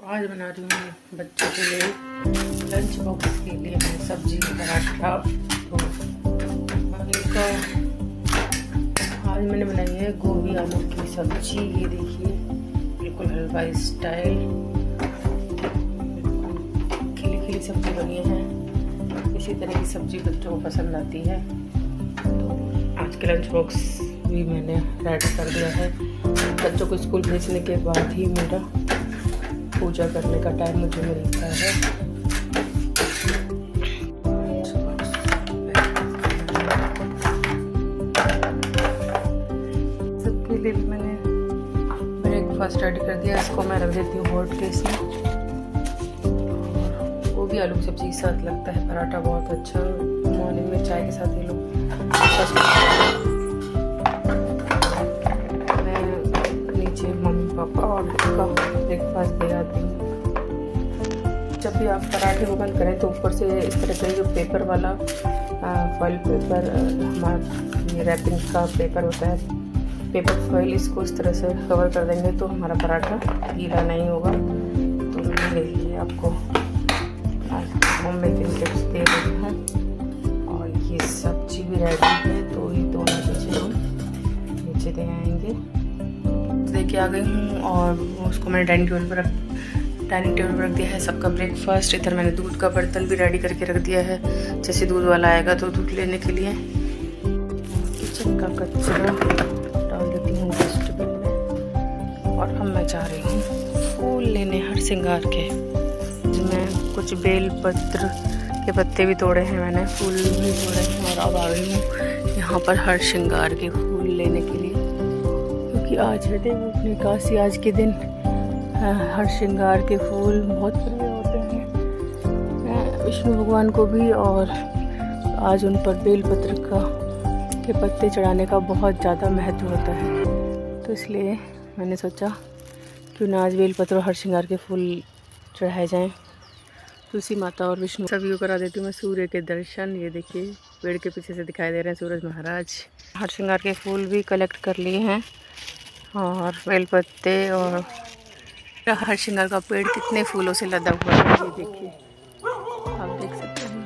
आज बना रही हूँ बच्चों के लिए लंच बॉक्स के लिए मैं सब्जी पराठा। तो आज मैंने बनाई है गोभी आलू की सब्जी। ये देखिए बिल्कुल हलवाई स्टाइल खिली खिली सब्जी बनी है। इसी तरह की सब्जी बच्चों को पसंद आती है। तो आज के लंच बॉक्स भी मैंने रेडी कर दिया है। बच्चों को स्कूल भेजने के बाद ही मेरा पूजा करने का टाइम मुझे मिलता है। सबके लिए भी मैंने ब्रेकफास्ट रेडी कर दिया। इसको मैं रख देती हूँ हॉट केस में। वो भी आलू की सब्जी के साथ लगता है पराठा बहुत अच्छा। मॉर्निंग में चाय के साथ ये लोग पापा और का ब्रेकफास्ट दे आती हूँ। जब भी आप पराठे को बंद करें तो ऊपर से इस तरह से जो पेपर वाला फॉइल पेपर, हमारा ये रैपिंग का पेपर होता है, पेपर फॉइल, इसको इस तरह से कवर कर देंगे तो हमारा पराठा गीला नहीं होगा। तो ये लिए आपको होम मेकिंग टिप्स दे रही हूँ। और ये सब्जी भी रेडी है। तो ये दोनों चीज़ें हम नीचे दे आएंगे। लेके आ गई हूँ और उसको मैंने डाइनिंग टेबल पर रख दिया है। सबका ब्रेकफास्ट। इधर मैंने दूध का बर्तन भी रेडी करके रख दिया है। जैसे दूध वाला आएगा तो दूध लेने के लिए किचन का कचरा डाल देती हूँ डस्टबिन में। और अब मैं जा रही हूँ फूल लेने हर श्रृंगार के। जिसमें कुछ बेल पत्र के पत्ते भी तोड़े हैं मैंने, फूल भी तोड़े हैं। और अब आ गई हूँ यहाँ पर हर श्रृंगार के फूल लेने के लिए, क्योंकि आज है देवउठनी एकादशी। आज के दिन हर श्रृंगार के फूल बहुत प्रिय होते हैं विष्णु भगवान को भी। और आज उन पर बेलपत्र के पत्ते चढ़ाने का बहुत ज़्यादा महत्व होता है। तो इसलिए मैंने सोचा क्यों ना आज बेलपत्र और हर श्रृंगार के फूल चढ़ाए जाएं। तुलसी माता और विष्णु सभी को करा देती हूँ मैं सूर्य के दर्शन। ये देखिए पेड़ के पीछे से दिखाई दे रहे हैं सूरज महाराज। हर श्रृंगार के फूल भी कलेक्ट कर लिए हैं और बेलपत्ते। और हर श्रृंगार का पेड़ कितने फूलों से लदा हुआ है, ये देखिए, आप देख सकते हैं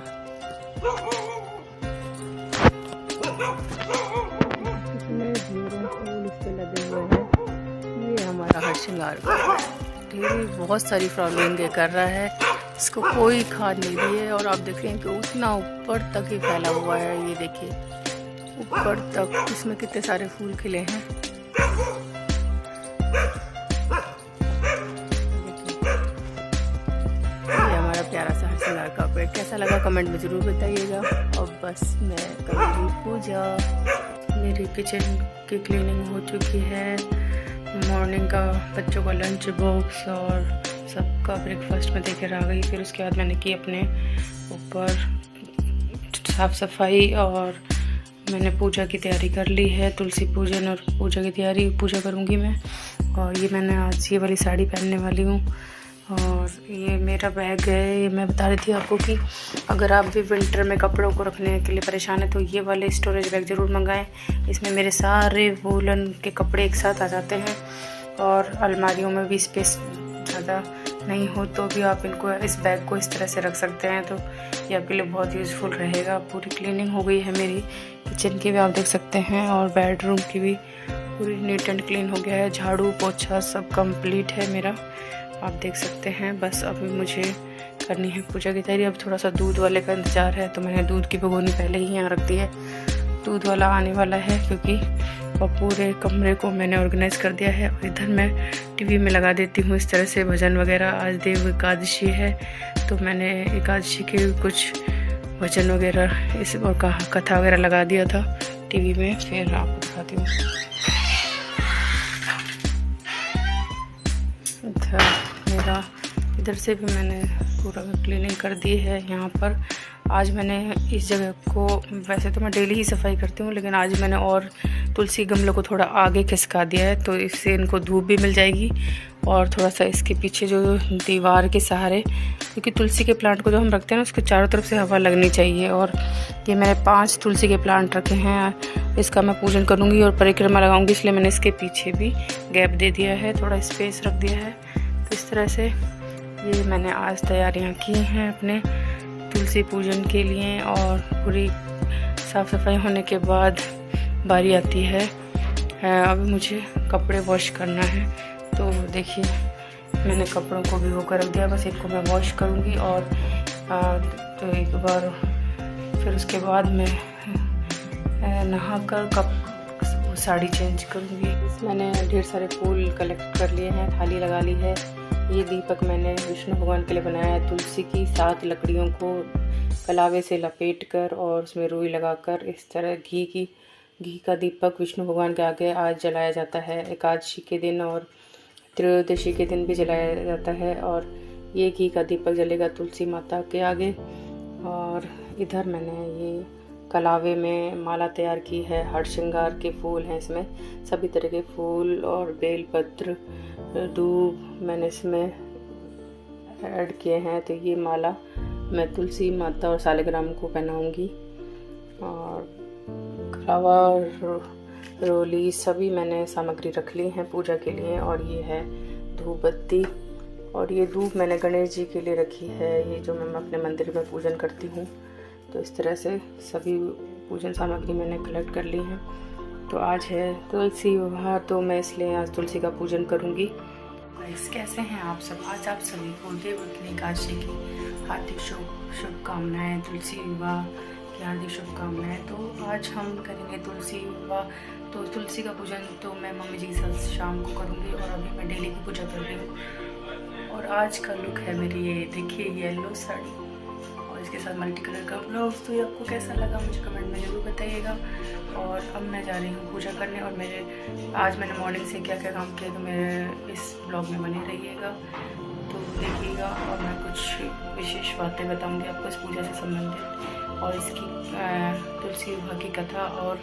कितने ढेरों फूल इस पे लगे हुए हैं। ये हमारा हर श्रृंगार का ढेर बहुत सारी फ्लावरिंग कर रहा है। इसको कोई खाद नहीं दी है। और आप देख रहे हैं कि उतना ऊपर तक ही फैला हुआ है। ये देखिए ऊपर तक इसमें कितने सारे फूल खिले हैं। ये हमारा प्यारा सा हर श्रृंगार का पेड़। कैसा लगा कमेंट में ज़रूर बताइएगा। और बस मैं करूँगी पूजा। मेरी किचन की क्लीनिंग हो चुकी है। मॉर्निंग का बच्चों का लंच बॉक्स और सबका ब्रेकफास्ट में देकर आ गई। फिर उसके बाद मैंने की अपने ऊपर साफ़ सफाई और मैंने पूजा की तैयारी कर ली है। तुलसी पूजन और पूजा की तैयारी, पूजा करूँगी मैं। और ये मैंने आज ये वाली साड़ी पहनने वाली हूँ। और ये मेरा बैग है। ये मैं बता रही थी आपको कि अगर आप भी विंटर में कपड़ों को रखने के लिए परेशान है तो ये वाले स्टोरेज बैग ज़रूर मंगाएं। इसमें मेरे सारे वूलन के कपड़े एक साथ आ जाते हैं। और अलमारियों में भी स्पेस ज़्यादा नहीं हो तो भी आप इनको, इस बैग को इस तरह से रख सकते हैं। तो ये आपके लिए बहुत यूज़फुल रहेगा। पूरी क्लीनिंग हो गई है मेरी किचन की भी, आप देख सकते हैं। और बेडरूम की भी पूरी नीट एंड क्लीन हो गया है। झाड़ू पोछा सब कंप्लीट है मेरा, आप देख सकते हैं। बस अभी मुझे करनी है पूजा की तैयारी। अब थोड़ा सा दूध वाले का इंतज़ार है। तो मैंने दूध की भगोनी पहले ही यहाँ रख दी है। दूध वाला आने वाला है क्योंकि और पूरे कमरे को मैंने ऑर्गेनाइज़ कर दिया है। और इधर मैं टीवी में लगा देती हूँ इस तरह से भजन वगैरह। आज देव एकादशी है तो मैंने एकादशी के कुछ भजन वगैरह इस और कथा वगैरह लगा दिया था टीवी में। फिर आपको दिखाती हूँ। मेरा इधर से भी मैंने पूरा क्लीनिंग कर दी है। यहाँ पर आज मैंने इस जगह को, वैसे तो मैं डेली ही सफाई करती हूँ, लेकिन आज मैंने और तुलसी गमलों को थोड़ा आगे खिसका दिया है। तो इससे इनको धूप भी मिल जाएगी। और थोड़ा सा इसके पीछे जो दीवार के सहारे, क्योंकि तुलसी के प्लांट को जो हम रखते हैं ना उसके चारों तरफ से हवा लगनी चाहिए। और ये मैंने 5 तुलसी के प्लांट रखे हैं। इसका मैं पूजन करूँगी और परिक्रमा लगाऊंगी, इसलिए मैंने इसके पीछे भी गैप दे दिया है, थोड़ा स्पेस रख दिया है। तो इस तरह से ये मैंने आज तैयारियां की हैं अपने तुलसी पूजन के लिए, और पूरी साफ़ सफाई होने के बाद बारी आती है अब मुझे कपड़े वॉश करना है। तो देखिए मैंने कपड़ों को भिगो कर रख दिया, बस इनको मैं वॉश करूँगी और तो एक बार फिर उसके बाद मैं नहा कर साड़ी चेंज करूँगी। मैंने ढेर सारे फूल कलेक्ट कर लिए हैं, थाली लगा ली है। ये दीपक मैंने विष्णु भगवान के लिए बनाया है। तुलसी की 7 लकड़ियों को कलावे से लपेट कर और उसमें रुई लगाकर इस तरह घी का दीपक विष्णु भगवान के आगे आज जलाया जाता है। एकादशी के दिन और त्रयोदशी के दिन भी जलाया जाता है। और ये घी का दीपक जलेगा तुलसी माता के आगे। और इधर मैंने ये कलावे में माला तैयार की है। हर श्रृंगार के फूल हैं इसमें, सभी तरह के फूल और बेलपत्र दूब मैंने इसमें ऐड किए हैं। तो ये माला मैं तुलसी माता और सालिग्राम को पहनाऊंगी। और कलावा रोली सभी मैंने सामग्री रख ली हैं पूजा के लिए। और ये है धूप बत्ती, और ये धूप मैंने गणेश जी के लिए रखी है, ये जो मैं अपने मंदिर में पूजन करती हूँ। तो इस तरह से सभी पूजन सामग्री मैंने कलेक्ट कर ली हैं। तो आज है तुलसी विवाह, तो मैं इसलिए आज तुलसी का पूजन करूँगी। गाइस कैसे हैं आप सब? आज आप सभी को देवउठनी एकादशी की हार्दिक शुभकामनाएं, तुलसी विवाह की हार्दिक शुभकामनाएं। तो आज हम करेंगे तुलसी विवाह। तो तुलसी का पूजन तो मैं मम्मी जी के साथ शाम को करूँगी, और अभी मैं डेली की पूजा कर रही हूँ। और आज का लुक है मेरी, ये देखिए येलो साड़ी और इसके साथ मल्टी कलर का ब्लाउज। तो ये आपको कैसा लगा मुझे कमेंट में ज़रूर बताइएगा। और अब मैं जा रही हूँ पूजा करने, और आज मैंने मॉर्निंग से क्या क्या काम किया तो मेरे इस ब्लॉग में बने रहिएगा, तो देखिएगा। और मैं कुछ विशेष बातें बताऊँगी आपको इस पूजा से संबंधित, और इसकी तुलसी विवाह की कथा और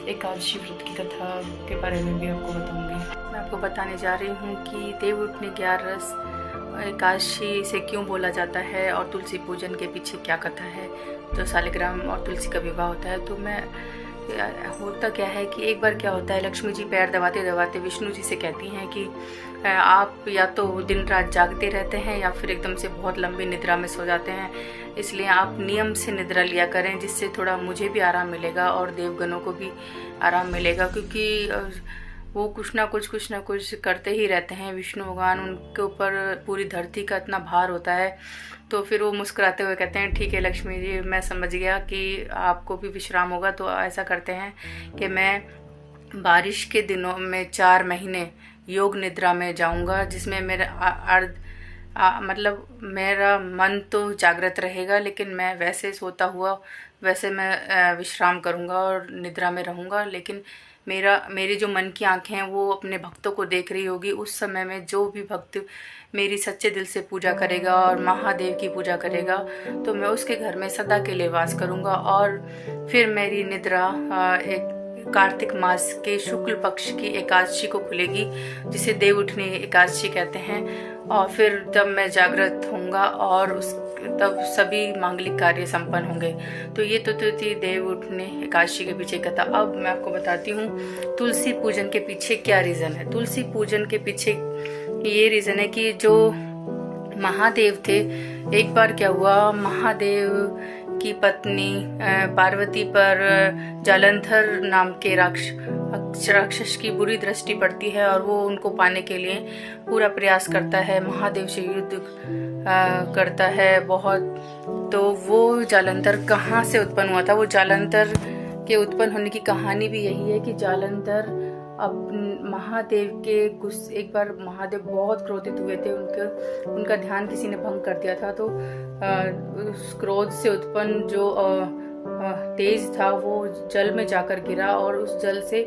एकादशी व्रत की कथा के बारे में भी आपको बताऊँगी। मैं आपको बताने जा रही हूँ कि देवउठनी 11 एकादशी से क्यों बोला जाता है, और तुलसी पूजन के पीछे क्या कथा है, जो सालिग्राम और तुलसी का विवाह होता है। तो होता क्या है कि एक बार क्या होता है, लक्ष्मी जी पैर दबाते दबाते विष्णु जी से कहती हैं कि आप या तो दिन रात जागते रहते हैं या फिर एकदम से बहुत लंबी निद्रा में सो जाते हैं, इसलिए आप नियम से निद्रा लिया करें, जिससे थोड़ा मुझे भी आराम मिलेगा और देवगणों को भी आराम मिलेगा। क्योंकि वो कुछ ना कुछ करते ही रहते हैं विष्णु भगवान, उनके ऊपर पूरी धरती का इतना भार होता है। तो फिर वो मुस्कुराते हुए कहते हैं ठीक है लक्ष्मी जी, मैं समझ गया कि आपको भी विश्राम होगा, तो ऐसा करते हैं कि मैं बारिश के दिनों में 4 महीने योग निद्रा में जाऊंगा, जिसमें मेरा मतलब मेरा मन तो जागृत रहेगा, लेकिन मैं वैसे सोता हुआ वैसे मैं विश्राम करूंगा और निद्रा में रहूंगा। लेकिन मेरी जो मन की आंखें हैं वो अपने भक्तों को देख रही होगी। उस समय में जो भी भक्त मेरी सच्चे दिल से पूजा करेगा और महादेव की पूजा करेगा, तो मैं उसके घर में सदा के लिए वास करूंगा। और फिर मेरी निद्रा एक कार्तिक मास के शुक्ल पक्ष की एकादशी को खुलेगी, जिसे देवउठनी एकादशी कहते हैं। और फिर तब मैं जागृत होऊंगा और तब सभी मांगलिक कार्य संपन्न होंगे। तो ये तो थी देवउठनी एकादशी के पीछे कथा। अब मैं आपको बताती हूँ तुलसी पूजन के पीछे क्या रीजन है। तुलसी पूजन के पीछे ये रीजन है कि जो महादेव थे, एक बार क्या हुआ, महादेव की पत्नी पार्वती पर जालंधर नाम के राक्षस की बुरी दृष्टि पड़ती है, और वो उनको पाने के लिए पूरा प्रयास करता है, महादेव से युद्ध करता है बहुत। तो वो जालंधर कहाँ से उत्पन्न हुआ था? वो जालंधर के उत्पन्न होने की कहानी भी यही है कि जालंधर अब महादेव के एक बार महादेव बहुत क्रोधित हुए थे, उनका ध्यान किसी ने भंग कर दिया था। तो उस क्रोध से उत्पन्न जो तेज था वो जल में जाकर गिरा, और उस जल से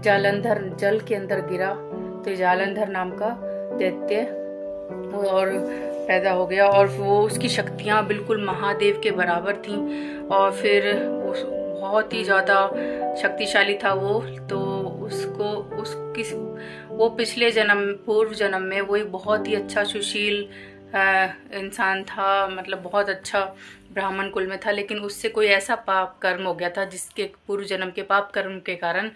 जालंधर जल के अंदर गिरा। तो जालंधर नाम का दैत्य और पैदा हो गया, और वो उसकी शक्तियाँ बिल्कुल महादेव के बराबर थीं, और फिर बहुत ही ज़्यादा शक्तिशाली था वो। तो वो पिछले पूर्व जन्म में वो एक बहुत ही अच्छा सुशील इंसान था, मतलब बहुत अच्छा ब्राह्मण कुल में था। लेकिन उससे कोई ऐसा पाप कर्म हो गया था जिसके पूर्व जन्म के पाप कर्म के कारण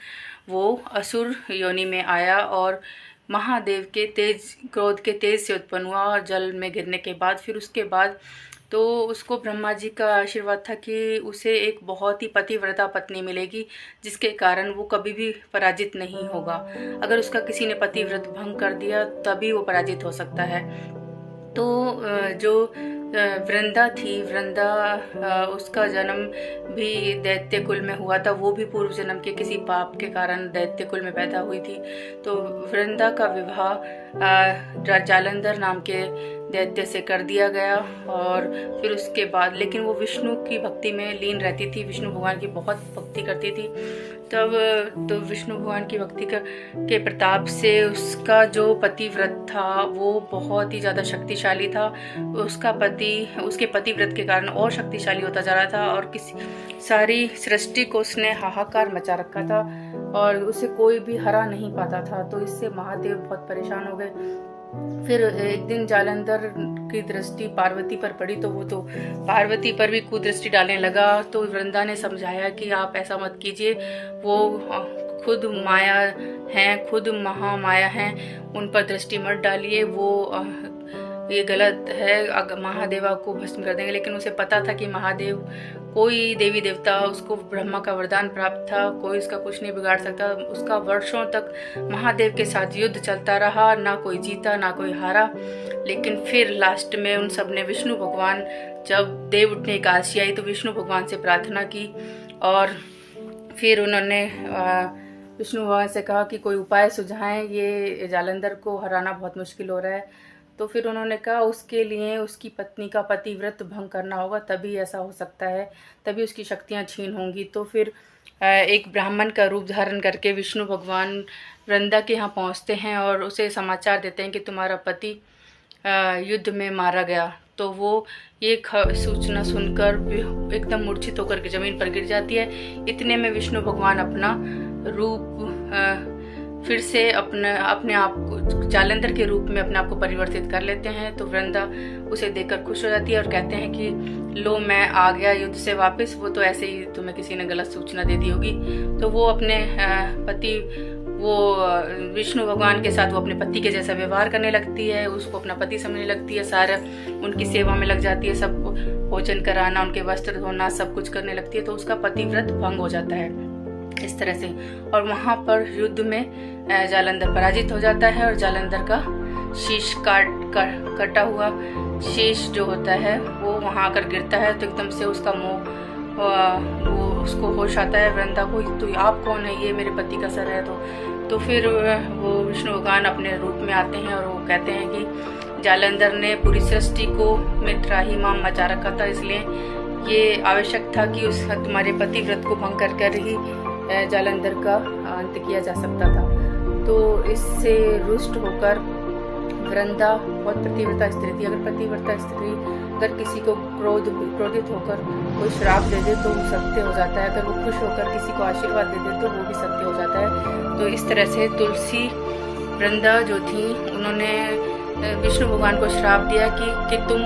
वो असुर योनि में आया, और महादेव के तेज क्रोध के तेज से उत्पन्न हुआ और जल में गिरने के बाद फिर उसके बाद तो उसको ब्रह्मा जी का आशीर्वाद था कि उसे एक बहुत ही पतिव्रता पत्नी मिलेगी, जिसके कारण वो कभी भी पराजित नहीं होगा। अगर उसका किसी ने पतिव्रत भंग कर दिया तभी वो पराजित हो सकता है। तो जो वृंदा थी, वृंदा उसका जन्म भी दैत्य कुल में हुआ था। वो भी पूर्व जन्म के किसी पाप के कारण दैत्य कुल में पैदा हुई थी। तो वृंदा का विवाह जालंधर नाम के दैत्य से कर दिया गया। और फिर उसके बाद लेकिन वो विष्णु की भक्ति में लीन रहती थी, विष्णु भगवान की बहुत भक्ति करती थी। तब तो विष्णु भगवान की भक्ति के प्रताप से उसका जो पतिव्रत था वो बहुत ही ज़्यादा शक्तिशाली था। उसके पतिव्रत के कारण और शक्तिशाली होता जा रहा था और किसी सारी सृष्टि को उसने हाहाकार मचा रखा था और उसे कोई भी हरा नहीं पाता था। तो इससे महादेव बहुत परेशान हो गए। फिर एक दिन जालंधर की दृष्टि पार्वती पर पड़ी तो वो तो पार्वती पर भी कुदृष्टि डालने लगा। तो वृंदा ने समझाया कि आप ऐसा मत कीजिए, वो खुद माया हैं, खुद महामाया हैं, उन पर दृष्टि मत डालिए, वो ये गलत है, महादेवा को भस्म कर देंगे। लेकिन उसे पता था कि महादेव कोई देवी देवता, उसको ब्रह्मा का वरदान प्राप्त था, कोई उसका कुछ नहीं बिगाड़ सकता। उसका वर्षों तक महादेव के साथ युद्ध चलता रहा, ना कोई जीता ना कोई हारा। लेकिन फिर लास्ट में उन सब ने विष्णु भगवान, जब देव उठने एकादशी आई तो विष्णु भगवान से प्रार्थना की और फिर उन्होंने विष्णु भगवान से कहा कि कोई उपाय सुझाएं, ये जालंधर को हराना बहुत मुश्किल हो रहा है। तो फिर उन्होंने कहा उसके लिए उसकी पत्नी का पतिव्रत भंग करना होगा, तभी ऐसा हो सकता है, तभी उसकी शक्तियां छीन होंगी। तो फिर एक ब्राह्मण का रूप धारण करके विष्णु भगवान वृंदा के यहाँ पहुँचते हैं और उसे समाचार देते हैं कि तुम्हारा पति युद्ध में मारा गया। तो वो ये सूचना सुनकर एकदम मूर्छित होकर के जमीन पर गिर जाती है। इतने में विष्णु भगवान अपना रूप फिर से अपने आप को जालंधर के रूप में अपने आप को परिवर्तित कर लेते हैं। तो वृंदा उसे देखकर खुश हो जाती है और कहते हैं कि लो मैं आ गया युद्ध से वापस, वो तो ऐसे ही तुम्हें किसी ने गलत सूचना दे दी होगी। तो वो अपने विष्णु भगवान के साथ वो अपने पति के जैसा व्यवहार करने लगती है, उसको अपना पति समझने लगती है, सारा उनकी सेवा में लग जाती है, सब भोजन कराना, उनके वस्त्र धोना, सब कुछ करने लगती है। तो उसका पतिव्रत भंग हो जाता है इस तरह से। और वहां पर युद्ध में जालंधर पराजित हो जाता है और जालंधर का शीश कटा हुआ शीश जो होता है वो वहां आकर गिरता है। तो एकदम से उसका वो उसको होश आता है वृंदा को, तो आप कौन है? ये मेरे पति का सर है। तो फिर वो विष्णु भगवान अपने रूप में आते हैं और वो कहते हैं कि जालंधर ने पूरी सृष्टि को में त्राहिमाम मचा रखा था, इसलिए ये आवश्यक था कि तुम्हारे पतिव्रत को भंग कर ही जालंधर का अंत किया जा सकता था। तो इससे रुष्ट होकर वृंदा बहुत पतिव्रता स्त्री थी। अगर पतिव्रता स्त्री अगर किसी को क्रोधित होकर कोई श्राप दे दे तो वो सत्य हो जाता है, अगर वो खुश होकर किसी को आशीर्वाद दे दे तो वो भी सत्य हो जाता है। तो इस तरह से तुलसी वृंदा जो थी उन्होंने विष्णु भगवान को श्राप दिया कि तुम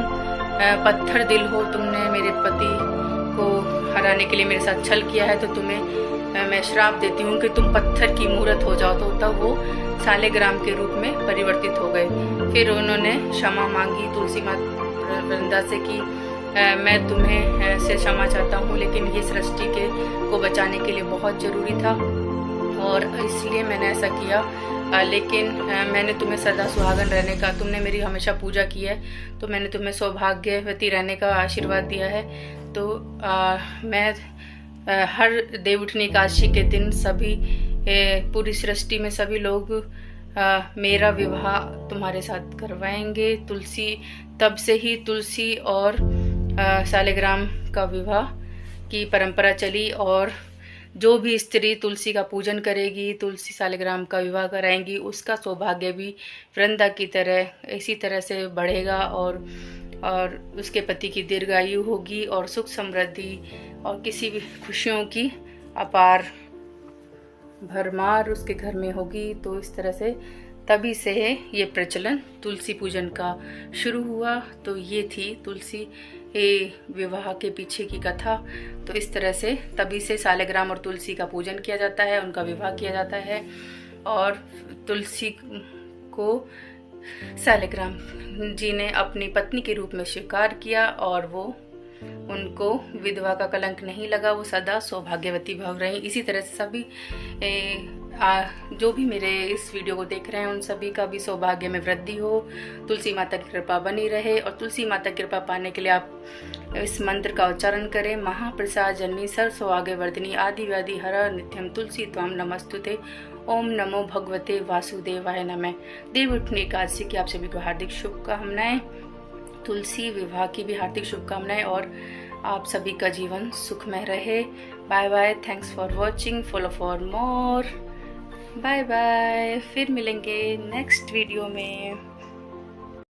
पत्थर दिल हो, तुमने मेरे पति को हराने के लिए मेरे साथ छल किया है, तो तुम्हें मैं श्राप देती हूँ कि तुम पत्थर की मूर्त हो जाओ। तो तब वो सालेग्राम के रूप में परिवर्तित हो गए। फिर उन्होंने क्षमा मांगी तुलसी माता वृंदा से कि मैं तुम्हें से क्षमा चाहता हूँ, लेकिन ये सृष्टि को बचाने के लिए बहुत ज़रूरी था और इसलिए मैंने ऐसा किया। लेकिन मैंने तुम्हें सदा सुहागन रहने का, तुमने मेरी हमेशा पूजा की है, तो मैंने तुम्हें सौभाग्यवती रहने का आशीर्वाद दिया है। तो मैं हर देवउठनी एकादशी के दिन सभी पूरी सृष्टि में सभी लोग मेरा विवाह तुम्हारे साथ करवाएंगे। तब से ही तुलसी और सालेग्राम का विवाह की परंपरा चली और जो भी स्त्री तुलसी का पूजन करेगी, तुलसी सालेग्राम का विवाह कराएंगी, उसका सौभाग्य भी वृंदा की तरह इसी तरह से बढ़ेगा और उसके पति की दीर्घायु होगी और सुख समृद्धि और किसी भी खुशियों की अपार भरमार उसके घर में होगी। तो इस तरह से तभी से ये प्रचलन तुलसी पूजन का शुरू हुआ। तो ये थी तुलसी विवाह के पीछे की कथा। तो इस तरह से तभी से सालेग्राम और तुलसी का पूजन किया जाता है, उनका विवाह किया जाता है और तुलसी को शालिग्राम जी ने अपनी पत्नी के रूप में स्वीकार किया और वो उनको विधवा का कलंक नहीं लगा, वो सदा सौभाग्यवती भव रही। इसी तरह से सभी जो भी मेरे इस वीडियो को देख रहे हैं उन सभी का भी सौभाग्य में वृद्धि हो, तुलसी माता की कृपा बनी रहे। और तुलसी माता की कृपा पाने के लिए आप इस मंत्र का उच्चारण करें। महाप्रसाद जन्मी सर्वसौभाग्य वर्धिनी आदि व्याधि हर नित्यम तुलसी त्वाम नमस्तुते। ओम नमो भगवते वासुदेवाय नमः। देवउठनी एकादशी की आप सभी को हार्दिक शुभकामनाएं, तुलसी विवाह की भी हार्दिक शुभकामनाएं और आप सभी का जीवन सुखमय रहे। Bye bye, thanks for watching, follow for more. Bye bye, फिर मिलेंगे नेक्स्ट वीडियो में।